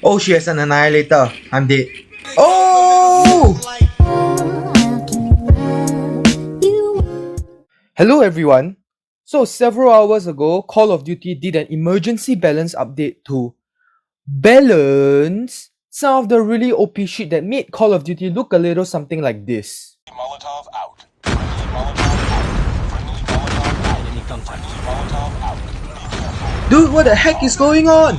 Oh, she has an annihilator. I'm dead. Oh! Hello everyone. So several hours ago, Call of Duty did an emergency balance update to balance some of the really OP shit that made Call of Duty look a little something like this. Molotov out. Friendly Molotov out. Friendly Molotov out. Enemy contact. Molotov out. Be careful. Dude, what the heck is going on?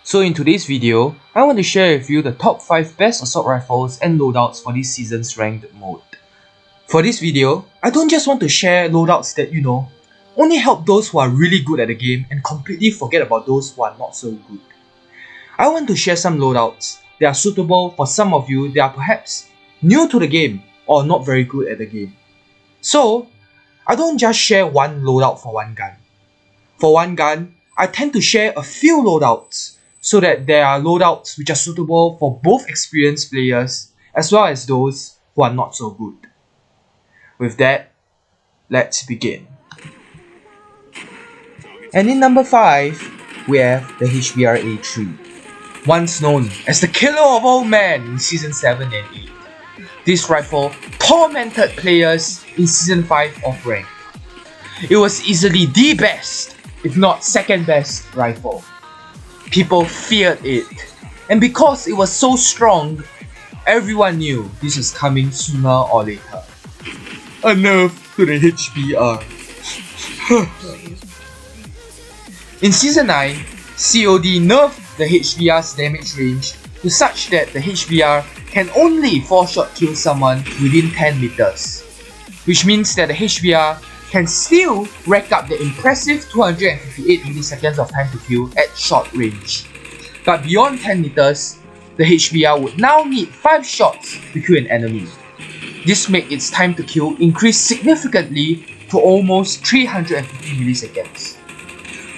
So in today's video, I want to share with you the top 5 best assault rifles and loadouts for this season's ranked mode. For this video, I don't just want to share loadouts that, only help those who are really good at the game and completely forget about those who are not so good. I want to share some loadouts that are suitable for some of you that are perhaps new to the game or not very good at the game. So, I don't just share one loadout for one gun. For one gun, I tend to share a few loadouts so that there are loadouts which are suitable for both experienced players as well as those who are not so good. With that, let's begin. And in number 5, we have the HBR-A3. Once known as the killer of all men in Season 7 and 8. This rifle tormented players in Season 5 of Rank. It was easily the best, if not second best rifle. People feared it, and because it was so strong, everyone knew this was coming sooner or later. A nerf to the HBR. In Season 9, COD nerfed the HBR's damage range to such that the HBR can only 4-shot kill someone within 10 meters, which means that the HBR can still rack up the impressive 258 milliseconds of time to kill at short range. But beyond 10 meters, the HBR would now need 5 shots to kill an enemy. This makes its time to kill increase significantly to almost 350 milliseconds.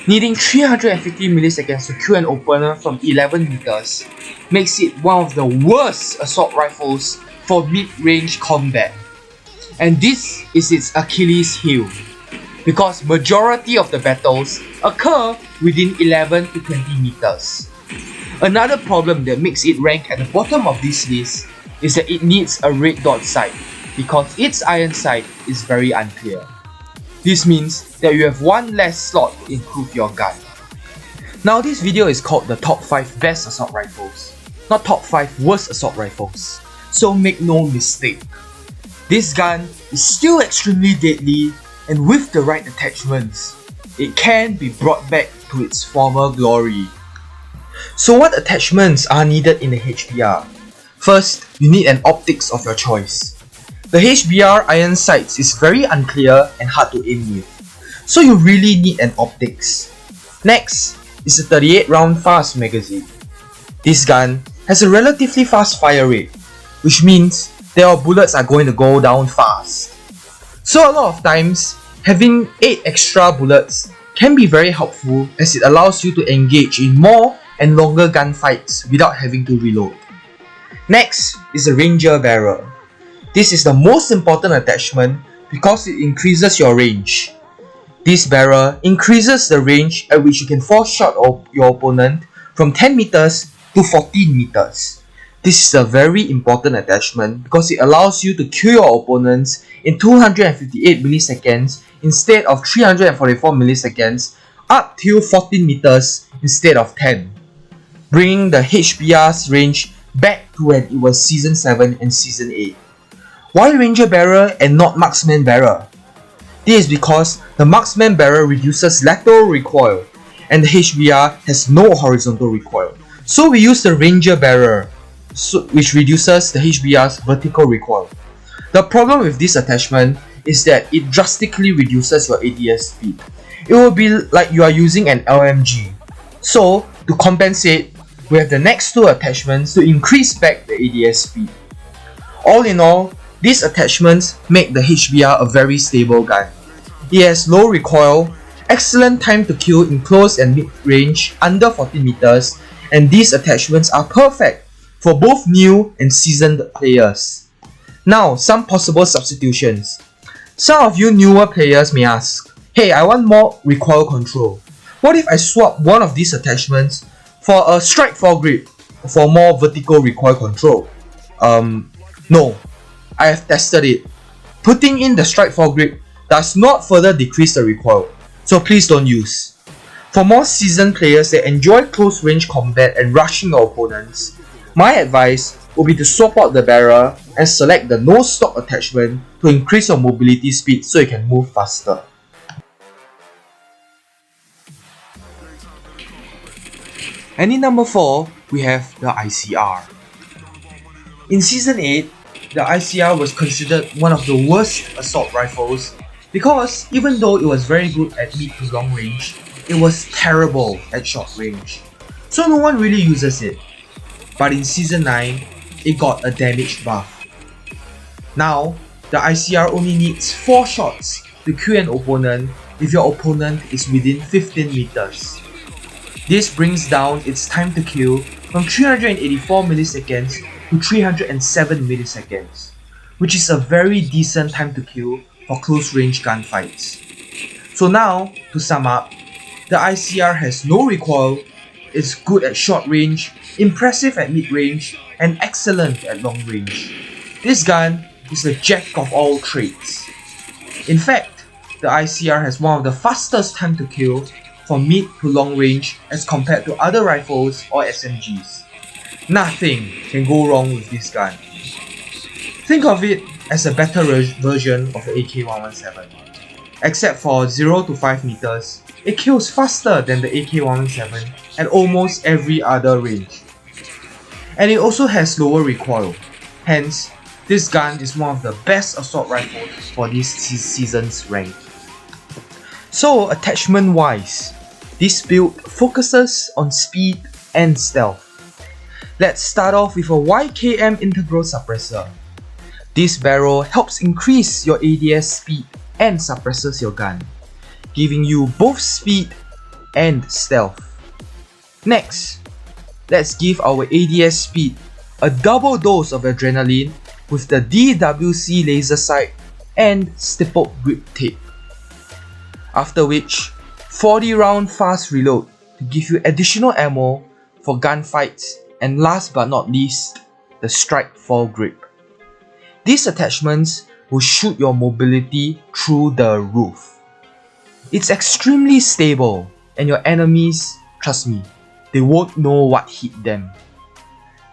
Needing 350 milliseconds to kill an opponent from 11 meters makes it one of the worst assault rifles for mid-range combat. And this is its Achilles heel, because majority of the battles occur within 11 to 20 meters. Another problem that makes it rank at the bottom of this list is that it needs a red dot sight, because its iron sight is very unclear. This means that you have one less slot to improve your gun. Now this video is called the top 5 best assault rifles, not top 5 worst assault rifles, so make no mistake. This gun is still extremely deadly, and with the right attachments, it can be brought back to its former glory. So what attachments are needed in the HBR? First, you need an optics of your choice. The HBR iron sights is very unclear and hard to aim with, so you really need an optics. Next is a 38 round fast magazine. This gun has a relatively fast fire rate, which means your bullets are going to go down fast. So a lot of times, having 8 extra bullets can be very helpful as it allows you to engage in more and longer gunfights without having to reload. Next is the Ranger barrel. This is the most important attachment because it increases your range. This barrel increases the range at which you can 4-shot your opponent from 10 meters to 14 meters. This is a very important attachment because it allows you to kill your opponents in 258 milliseconds instead of 344 milliseconds up till 14 meters instead of 10, bringing the HBR's range back to when it was Season 7 and Season 8. Why Ranger barrel and not Marksman barrel? This is because the Marksman barrel reduces lateral recoil and the HBR has no horizontal recoil. So we use the Ranger barrel, which reduces the HBR's vertical recoil. The problem with this attachment is that it drastically reduces your ADS speed. It will be like you are using an LMG. So, to compensate, we have the next 2 attachments to increase back the ADS speed. All in all, these attachments make the HBR a very stable gun. It has low recoil, excellent time to kill in close and mid-range under 40 meters, and these attachments are perfect for both new and seasoned players. Now, some possible substitutions. Some of you newer players may ask, hey, I want more recoil control. What if I swap one of these attachments for a strike foregrip for more vertical recoil control? No, I have tested it. Putting in the strike foregrip does not further decrease the recoil, so please don't use. For more seasoned players that enjoy close range combat and rushing your opponents, my advice would be to swap out the barrel and select the no stock attachment to increase your mobility speed so you can move faster. And in number 4, we have the ICR. In Season 8, the ICR was considered one of the worst assault rifles because even though it was very good at mid to long range, it was terrible at short range. So no one really uses it. But in Season 9, it got a damage buff. Now, the ICR only needs 4 shots to kill an opponent if your opponent is within 15 meters. This brings down its time to kill from 384 milliseconds to 307 milliseconds, which is a very decent time to kill for close range gunfights. So now, to sum up, the ICR has no recoil, is good at short range, impressive at mid range, and excellent at long range. This gun is the jack of all trades. In fact, the ICR has one of the fastest time to kill for mid to long range as compared to other rifles or SMGs. Nothing can go wrong with this gun. Think of it as a better version of the AK-117. Except for 0 to 5 meters, it kills faster than the AK-117 at almost every other range. And it also has lower recoil, hence this gun is one of the best assault rifles for this season's rank. So attachment wise, this build focuses on speed and stealth. Let's start off with a YKM integral suppressor. This barrel helps increase your ADS speed and suppresses your gun, giving you both speed and stealth. Next, let's give our ADS speed a double dose of adrenaline with the DWC laser sight and stippled grip tape. After which, 40 round fast reload to give you additional ammo for gunfights, and last but not least, the strike foregrip. These attachments will shoot your mobility through the roof. It's extremely stable and your enemies, trust me, they won't know what hit them.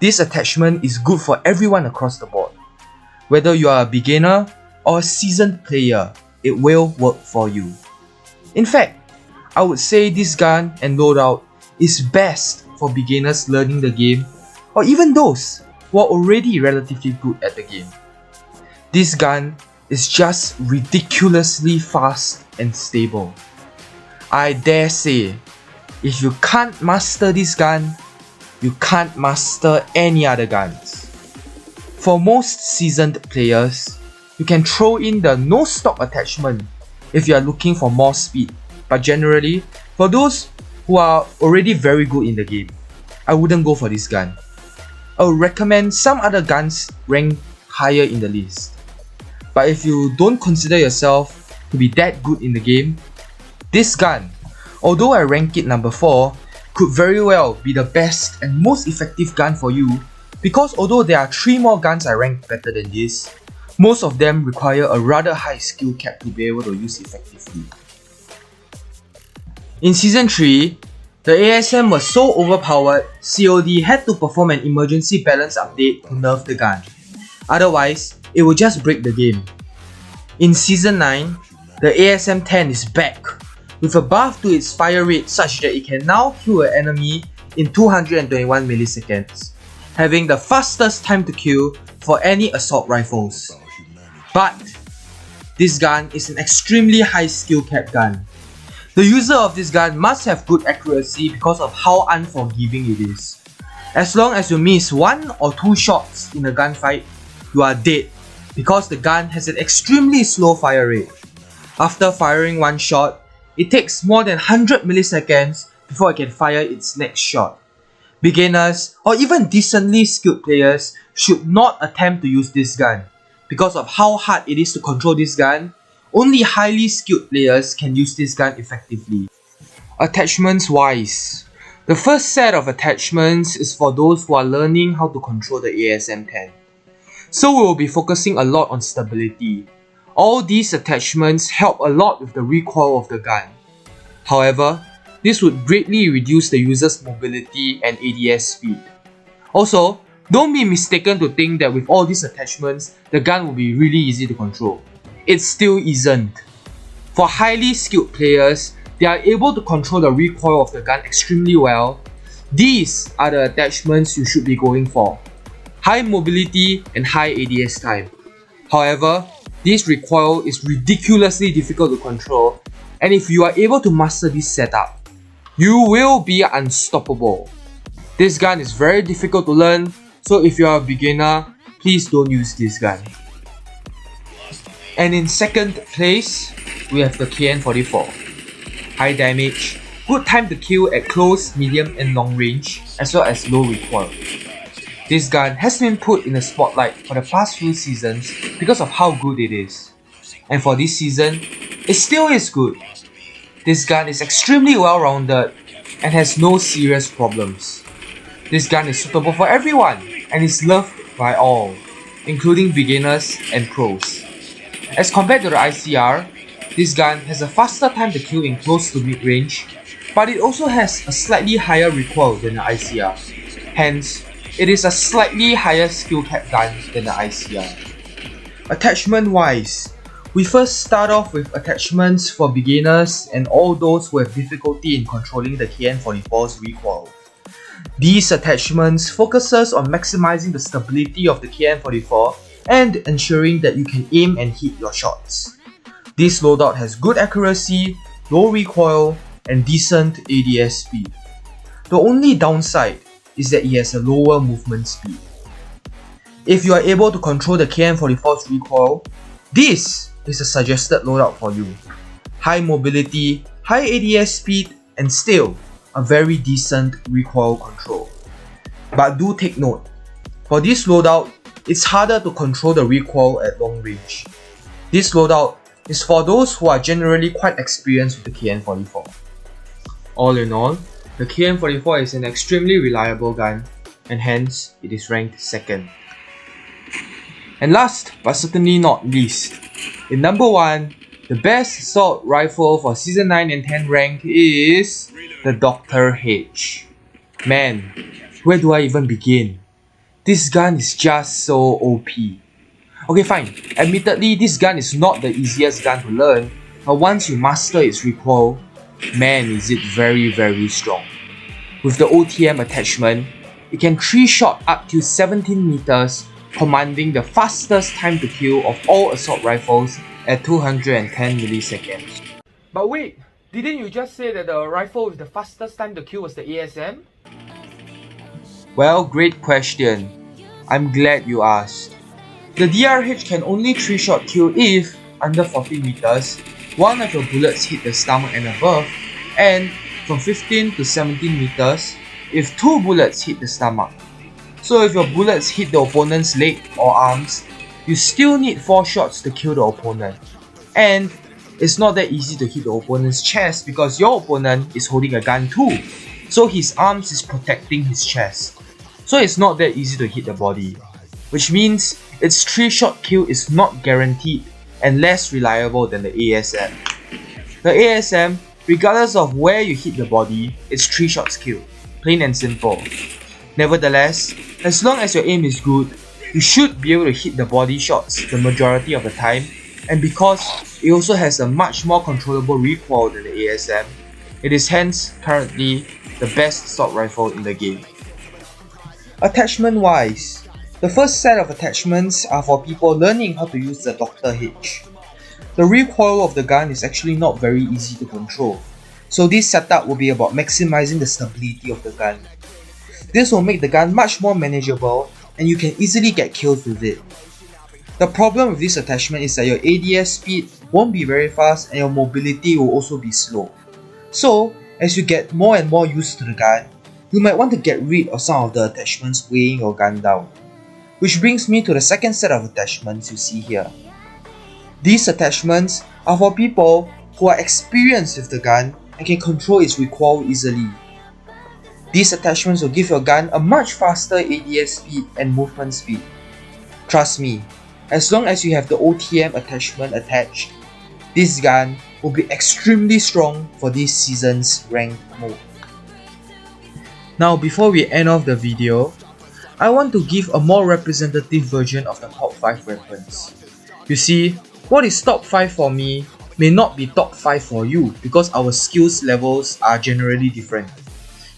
This attachment is good for everyone across the board. Whether you are a beginner or a seasoned player, it will work for you. In fact, I would say this gun and loadout is best for beginners learning the game or even those who are already relatively good at the game. This gun is just ridiculously fast and stable. I dare say, if you can't master this gun, you can't master any other guns. For most seasoned players, you can throw in the no stock attachment if you are looking for more speed, but generally, for those who are already very good in the game, I wouldn't go for this gun. I would recommend some other guns ranked higher in the list. But if you don't consider yourself to be that good in the game, this gun, although I rank it number 4, could very well be the best and most effective gun for you, because although there are 3 more guns I rank better than this, most of them require a rather high skill cap to be able to use effectively. In Season 3, the ASM was so overpowered, COD had to perform an emergency balance update to nerf the gun. Otherwise, it would just break the game. In Season 9, the ASM-10 is back, with a buff to its fire rate such that it can now kill an enemy in 221 milliseconds, having the fastest time to kill for any assault rifles. But this gun is an extremely high skill cap gun. The user of this gun must have good accuracy because of how unforgiving it is. As long as you miss 1 or 2 shots in a gunfight, you are dead because the gun has an extremely slow fire rate. After firing 1 shot, it takes more than 100 milliseconds before it can fire its next shot. Beginners or even decently skilled players should not attempt to use this gun. Because of how hard it is to control this gun, only highly skilled players can use this gun effectively. Attachments wise, the first set of attachments is for those who are learning how to control the ASM-10. So we will be focusing a lot on stability. All these attachments help a lot with the recoil of the gun. However, this would greatly reduce the user's mobility and ADS speed. Also, don't be mistaken to think that with all these attachments, the gun will be really easy to control. It still isn't. For highly skilled players, they are able to control the recoil of the gun extremely well. These are the attachments you should be going for. High mobility and high ADS time. However, this recoil is ridiculously difficult to control, and if you are able to master this setup, you will be unstoppable. This gun is very difficult to learn, so if you are a beginner, please don't use this gun. And in second place, we have the KN-44. High damage, good time to kill at close, medium and long range, as well as low recoil. This gun has been put in the spotlight for the past few seasons because of how good it is. And for this season, it still is good. This gun is extremely well-rounded and has no serious problems. This gun is suitable for everyone and is loved by all, including beginners and pros. As compared to the ICR, this gun has a faster time to kill in close to mid-range, but it also has a slightly higher recoil than the ICR. Hence, it is a slightly higher skill cap gun than the ICR. Attachment wise, we first start off with attachments for beginners and all those who have difficulty in controlling the KN-44's recoil. These attachments focuses on maximizing the stability of the KN-44 and ensuring that you can aim and hit your shots. This loadout has good accuracy, low recoil, and decent ADS speed. The only downside is that it has a lower movement speed. If you are able to control the KN-44's recoil, this is a suggested loadout for you. High mobility, high ADS speed, and still a very decent recoil control. But do take note, for this loadout, it's harder to control the recoil at long range. This loadout is for those who are generally quite experienced with the KN-44. All in all, the KN-44 is an extremely reliable gun, and hence it is ranked second. And last but certainly not least, in number 1, the best assault rifle for Season 9 and 10 rank is the Dr. H. Man, where do I even begin? This gun is just so OP. Okay fine, admittedly this gun is not the easiest gun to learn, but once you master its recoil, man is it very strong. With the OTM attachment, it can 3-shot up to 17 meters, commanding the fastest time to kill of all assault rifles at 210 milliseconds. But wait, didn't you just say that the rifle with the fastest time to kill was the ASM? Well, great question. I'm glad you asked. The DRH can only 3-shot kill if, under 40 meters, one of your bullets hit the stomach and above, and from 15 to 17 meters, if 2 bullets hit the stomach. So if your bullets hit the opponent's leg or arms, you still need 4 shots to kill the opponent. And it's not that easy to hit the opponent's chest because your opponent is holding a gun too, so his arms is protecting his chest. So it's not that easy to hit the body, which means its 3-shot kill is not guaranteed and less reliable than the ASM. The ASM, regardless of where you hit the body, it's 3 shots kill, plain and simple. Nevertheless, as long as your aim is good, you should be able to hit the body shots the majority of the time, and because it also has a much more controllable recoil than the ASM, it is hence currently the best assault rifle in the game. Attachment wise, the first set of attachments are for people learning how to use the Dr. H. The recoil of the gun is actually not very easy to control, so this setup will be about maximizing the stability of the gun. This will make the gun much more manageable and you can easily get kills with it. The problem with this attachment is that your ADS speed won't be very fast and your mobility will also be slow. So, as you get more and more used to the gun, you might want to get rid of some of the attachments weighing your gun down. Which brings me to the second set of attachments you see here. These attachments are for people who are experienced with the gun and can control its recoil easily. These attachments will give your gun a much faster ADS speed and movement speed. Trust me, as long as you have the OTM attachment attached, this gun will be extremely strong for this season's ranked mode. Now before we end off the video, I want to give a more representative version of the top 5 weapons. You see, what is top 5 for me may not be top 5 for you because our skills levels are generally different.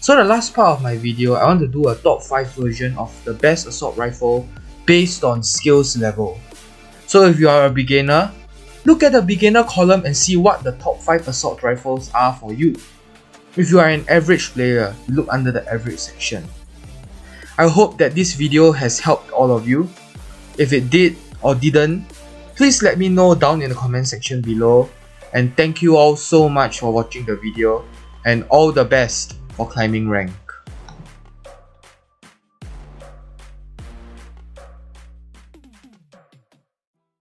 So the last part of my video, I want to do a top 5 version of the best assault rifle based on skills level. So if you are a beginner, look at the beginner column and see what the top 5 assault rifles are for you. If you are an average player, look under the average section. I hope that this video has helped all of you. If it did or didn't, please let me know down in the comment section below. And thank you all so much for watching the video, and all the best for climbing rank.